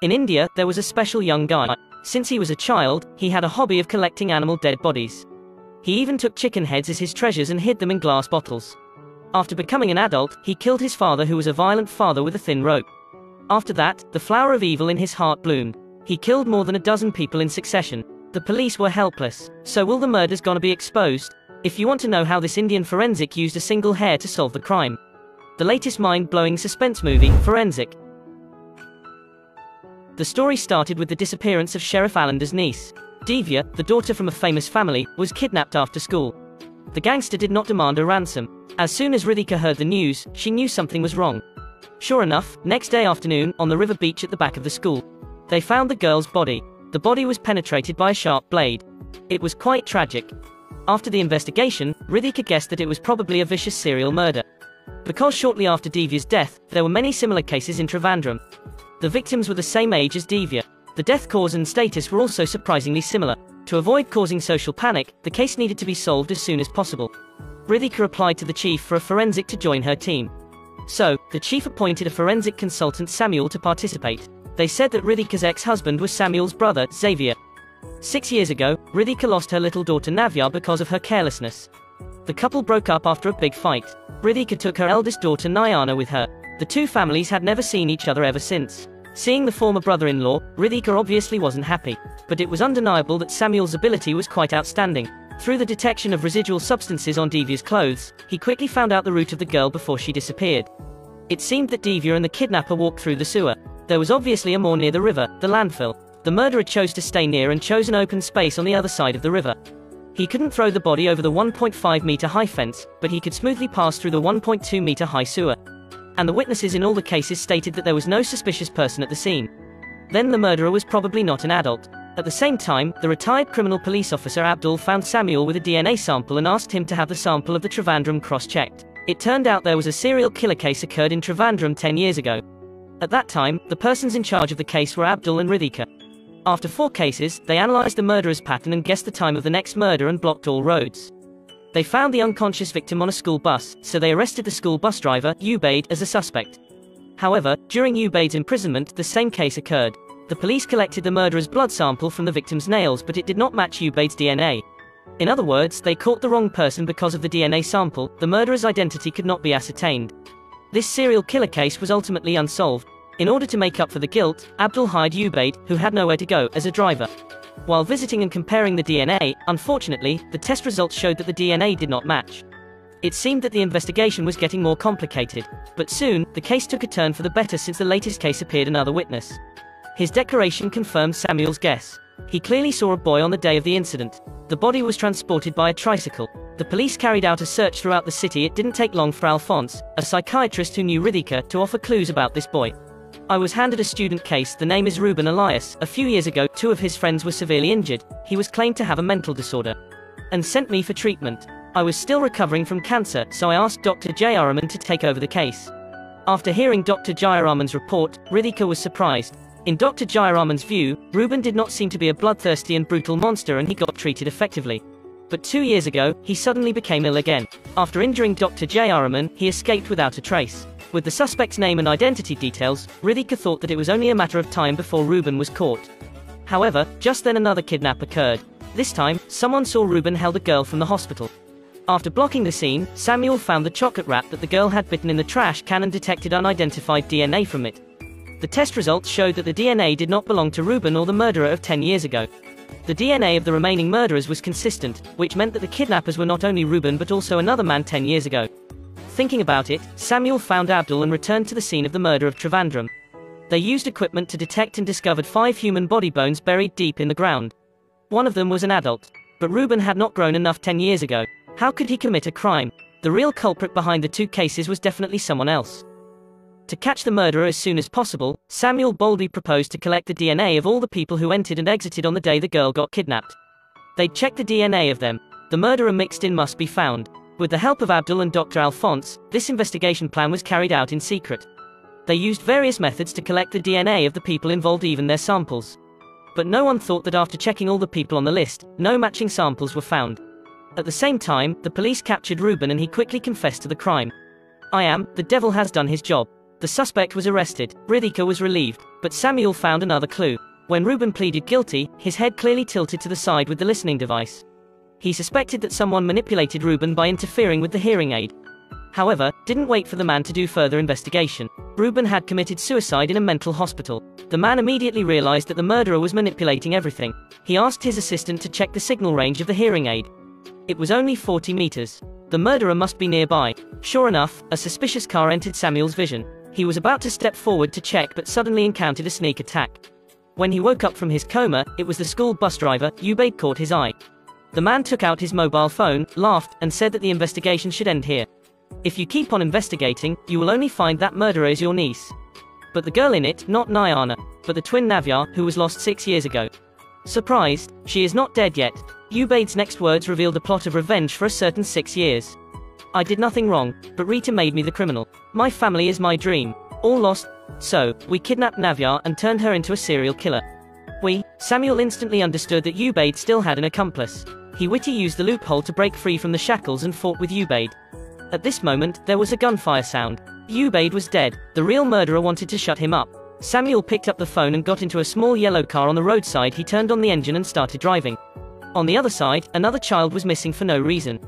In India, there was a special young guy. Since he was a child, he had a hobby of collecting animal dead bodies. He even took chicken heads as his treasures and hid them in glass bottles. After becoming an adult, he killed his father, who was a violent father, with a thin rope. After that, the flower of evil in his heart bloomed. He killed more than a dozen people in succession. The police were helpless. So will the murders gonna be exposed? If you want to know how this Indian forensic used a single hair to solve the crime. The latest mind-blowing suspense movie, Forensic. The story started with the disappearance of Sheriff Allender's niece. Divya, the daughter from a famous family, was kidnapped after school. The gangster did not demand a ransom. As soon as Ritika heard the news, she knew something was wrong. Sure enough, next day afternoon, on the river beach at the back of the school, they found the girl's body. The body was penetrated by a sharp blade. It was quite tragic. After the investigation, Ritika guessed that it was probably a vicious serial murder. Because shortly after Divya's death, there were many similar cases in Trivandrum. The victims were the same age as Divya. The death cause and status were also surprisingly similar. To avoid causing social panic, the case needed to be solved as soon as possible. Ritika applied to the chief for a forensic to join her team. So, the chief appointed a forensic consultant, Samuel, to participate. They said that Ridika's ex-husband was Samuel's brother, Xavier. 6 years ago, Ridika lost her little daughter Navya because of her carelessness. The couple broke up after a big fight. Ridika took her eldest daughter Nayana with her. The two families had never seen each other ever since. Seeing the former brother-in-law, Ridika obviously wasn't happy. But it was undeniable that Samuel's ability was quite outstanding. Through the detection of residual substances on Divya's clothes, he quickly found out the route of the girl before she disappeared. It seemed that Divya and the kidnapper walked through the sewer. There was obviously a moor near the river, the landfill. The murderer chose to stay near and chose an open space on the other side of the river. He couldn't throw the body over the 1.5-meter high fence, but he could smoothly pass through the 1.2-meter high sewer. And the witnesses in all the cases stated that there was no suspicious person at the scene. Then the murderer was probably not an adult. At the same time, the retired criminal police officer Abdul found Samuel with a DNA sample and asked him to have the sample of the Trivandrum cross-checked. It turned out there was a serial killer case occurred in Trivandrum 10 years ago. At that time, the persons in charge of the case were Abdul and Ridika. After 4 cases, they analyzed the murderer's pattern and guessed the time of the next murder and blocked all roads. They found the unconscious victim on a school bus, so they arrested the school bus driver, Ubaid, as a suspect. However, during Ubaid's imprisonment, the same case occurred. The police collected the murderer's blood sample from the victim's nails, but it did not match Ubaid's DNA. In other words, they caught the wrong person because of the DNA sample. The murderer's identity could not be ascertained. This serial killer case was ultimately unsolved. In order to make up for the guilt, Abdul hired Ubaid, who had nowhere to go, as a driver. While visiting and comparing the DNA, unfortunately, the test results showed that the DNA did not match. It seemed that the investigation was getting more complicated. But soon, the case took a turn for the better since the latest case appeared another witness. His declaration confirmed Samuel's guess. He clearly saw a boy on the day of the incident. The body was transported by a tricycle. The police carried out a search throughout the city. It didn't take long for Alphonse, a psychiatrist who knew Ridika, to offer clues about this boy. I was handed a student case. The name is Ruben Elias. A few years ago, 2 of his friends were severely injured. He was claimed to have a mental disorder and sent me for treatment. I was still recovering from cancer, so I asked Dr. Jayaraman to take over the case. After hearing Dr. Jayaraman's report, Ridika was surprised. In Dr. Jayaraman's view, Ruben did not seem to be a bloodthirsty and brutal monster, and he got treated effectively. But 2 years ago, he suddenly became ill again. After injuring Dr. Jayaraman, he escaped without a trace. With the suspect's name and identity details, Ridika thought that it was only a matter of time before Ruben was caught. However, just then another kidnap occurred. This time, someone saw Ruben held a girl from the hospital. After blocking the scene, Samuel found the chocolate wrap that the girl had bitten in the trash can and detected unidentified DNA from it. The test results showed that the DNA did not belong to Ruben or the murderer of 10 years ago. The DNA of the remaining murderers was consistent, which meant that the kidnappers were not only Ruben but also another man 10 years ago. Thinking about it, Samuel found Abdul and returned to the scene of the murder of Trivandrum. They used equipment to detect and discovered 5 human body bones buried deep in the ground. One of them was an adult. But Ruben had not grown enough 10 years ago. How could he commit a crime? The real culprit behind the 2 cases was definitely someone else. To catch the murderer as soon as possible, Samuel boldly proposed to collect the DNA of all the people who entered and exited on the day the girl got kidnapped. They'd checked the DNA of them. The murderer mixed in must be found. With the help of Abdul and Dr. Alphonse, this investigation plan was carried out in secret. They used various methods to collect the DNA of the people involved, even their samples. But no one thought that after checking all the people on the list, no matching samples were found. At the same time, the police captured Ruben and he quickly confessed to the crime. The devil has done his job. The suspect was arrested. Ridhika was relieved, but Samuel found another clue. When Ruben pleaded guilty, his head clearly tilted to the side with the listening device. He suspected that someone manipulated Ruben by interfering with the hearing aid. However, didn't wait for the man to do further investigation. Ruben had committed suicide in a mental hospital. The man immediately realized that the murderer was manipulating everything. He asked his assistant to check the signal range of the hearing aid. It was only 40 meters. The murderer must be nearby. Sure enough, a suspicious car entered Samuel's vision. He was about to step forward to check but suddenly encountered a sneak attack. When he woke up from his coma, it was the school bus driver. Ubaid caught his eye. The man took out his mobile phone, laughed, and said that the investigation should end here. If you keep on investigating, you will only find that murderer is your niece. But the girl in it, not Nayana, but the twin Navya, who was lost 6 years ago. Surprised, she is not dead yet. Ubaid's next words revealed a plot of revenge for a certain 6 years. I did nothing wrong, but Rita made me the criminal. My family is my dream. All lost. So, we kidnapped Navya and turned her into a serial killer. Samuel instantly understood that Ubaid still had an accomplice. He witty used the loophole to break free from the shackles and fought with Ubaid. At this moment, there was a gunfire sound. Ubaid was dead. The real murderer wanted to shut him up. Samuel picked up the phone and got into a small yellow car on the roadside. He turned on the engine and started driving. On the other side, another child was missing for no reason.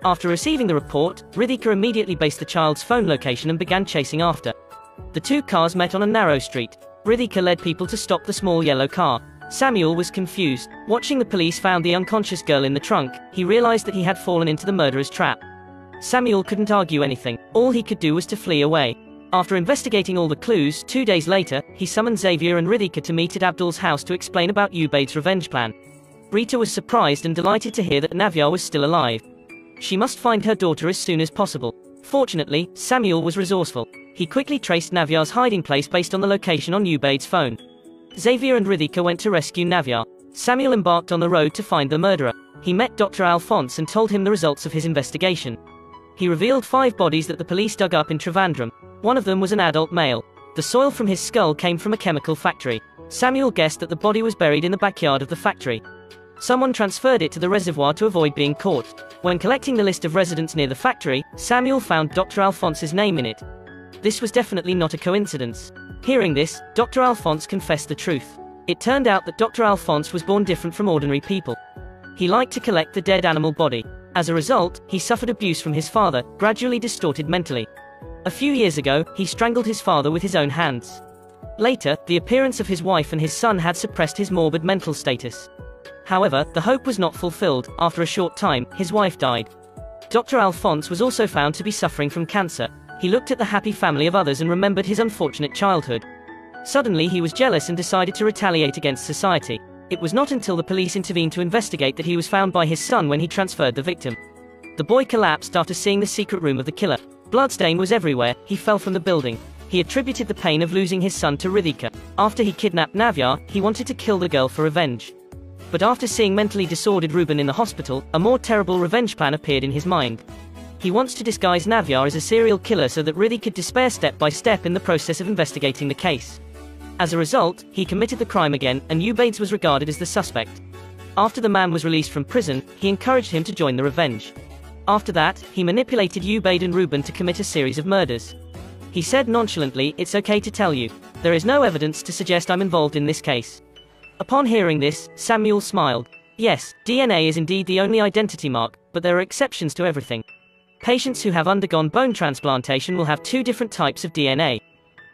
After receiving the report, Ridhika immediately based the child's phone location and began chasing after. The two cars met on a narrow street. Ridhika led people to stop the small yellow car. Samuel was confused. Watching the police found the unconscious girl in the trunk, he realized that he had fallen into the murderer's trap. Samuel couldn't argue anything. All he could do was to flee away. After investigating all the clues, 2 days later, he summoned Xavier and Ridhika to meet at Abdul's house to explain about Ubaid's revenge plan. Rita was surprised and delighted to hear that Navya was still alive. She must find her daughter as soon as possible. Fortunately, Samuel was resourceful. He quickly traced Navya's hiding place based on the location on Ubaid's phone. Xavier and Ridhika went to rescue Navya. Samuel embarked on the road to find the murderer. He met Dr. Alphonse and told him the results of his investigation. He revealed 5 bodies that the police dug up in Trivandrum. One of them was an adult male. The soil from his skull came from a chemical factory. Samuel guessed that the body was buried in the backyard of the factory. Someone transferred it to the reservoir to avoid being caught. When collecting the list of residents near the factory, Samuel found Dr. Alphonse's name in it. This was definitely not a coincidence. Hearing this, Dr. Alphonse confessed the truth. It turned out that Dr. Alphonse was born different from ordinary people. He liked to collect the dead animal body. As a result, he suffered abuse from his father, gradually distorted mentally. A few years ago, he strangled his father with his own hands. Later, the appearance of his wife and his son had suppressed his morbid mental status. However, the hope was not fulfilled. After a short time, his wife died. Dr. Alphonse was also found to be suffering from cancer. He looked at the happy family of others and remembered his unfortunate childhood. Suddenly he was jealous and decided to retaliate against society. It was not until the police intervened to investigate that he was found by his son when he transferred the victim. The boy collapsed after seeing the secret room of the killer. Bloodstain was everywhere. He fell from the building. He attributed the pain of losing his son to Ridhika. After he kidnapped Navya, he wanted to kill the girl for revenge. But after seeing mentally disordered Ruben in the hospital, a more terrible revenge plan appeared in his mind. He wants to disguise Navya as a serial killer so that Ridhika could despair step by step in the process of investigating the case. As a result, he committed the crime again, and Ubaid was regarded as the suspect. After the man was released from prison, he encouraged him to join the revenge. After that, he manipulated Ubaid and Ruben to commit a series of murders. He said nonchalantly, "It's okay to tell you. There is no evidence to suggest I'm involved in this case." Upon hearing this, Samuel smiled. Yes, DNA is indeed the only identity mark, but there are exceptions to everything. Patients who have undergone bone transplantation will have 2 different types of DNA.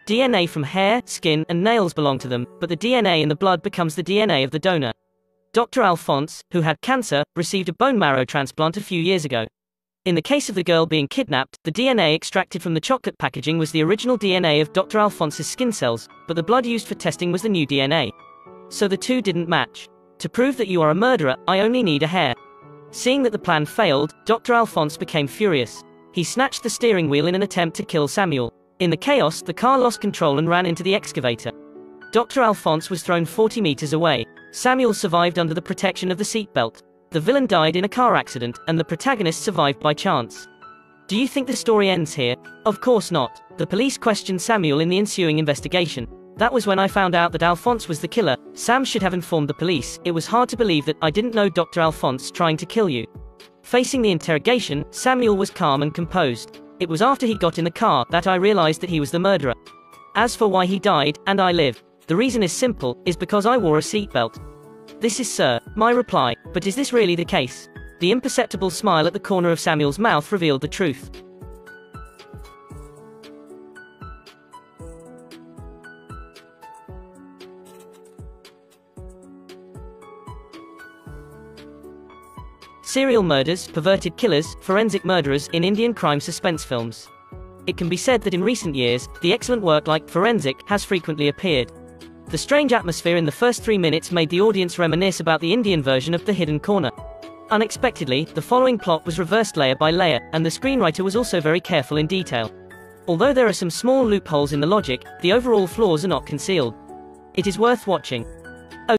DNA from hair, skin, and nails belong to them, but the DNA in the blood becomes the DNA of the donor. Dr. Alphonse, who had cancer, received a bone marrow transplant a few years ago. In the case of the girl being kidnapped, the DNA extracted from the chocolate packaging was the original DNA of Dr. Alphonse's skin cells, but the blood used for testing was the new DNA. So the two didn't match. To prove that you are a murderer, I only need a hair. Seeing that the plan failed, Dr. Alphonse became furious. He snatched the steering wheel in an attempt to kill Samuel. In the chaos, the car lost control and ran into the excavator. Dr. Alphonse was thrown 40 meters away. Samuel survived under the protection of the seatbelt. The villain died in a car accident, and the protagonist survived by chance. Do you think the story ends here? Of course not. The police questioned Samuel in the ensuing investigation. That was when I found out that Alphonse was the killer. Sam should have informed the police. It was hard to believe that I didn't know Dr. Alphonse trying to kill you. Facing the interrogation, Samuel was calm and composed. It was after he got in the car that I realized that he was the murderer. As for why he died, and I live, the reason is simple, is because I wore a seatbelt. This is, sir, my reply, but is this really the case? The imperceptible smile at the corner of Samuel's mouth revealed the truth. Serial murders, perverted killers, forensic murderers in Indian crime suspense films. It can be said that in recent years, the excellent work like Forensic has frequently appeared. The strange atmosphere in the first 3 minutes made the audience reminisce about the Indian version of The Hidden Corner. Unexpectedly, the following plot was reversed layer by layer, and the screenwriter was also very careful in detail. Although there are some small loopholes in the logic, the overall flaws are not concealed. It is worth watching.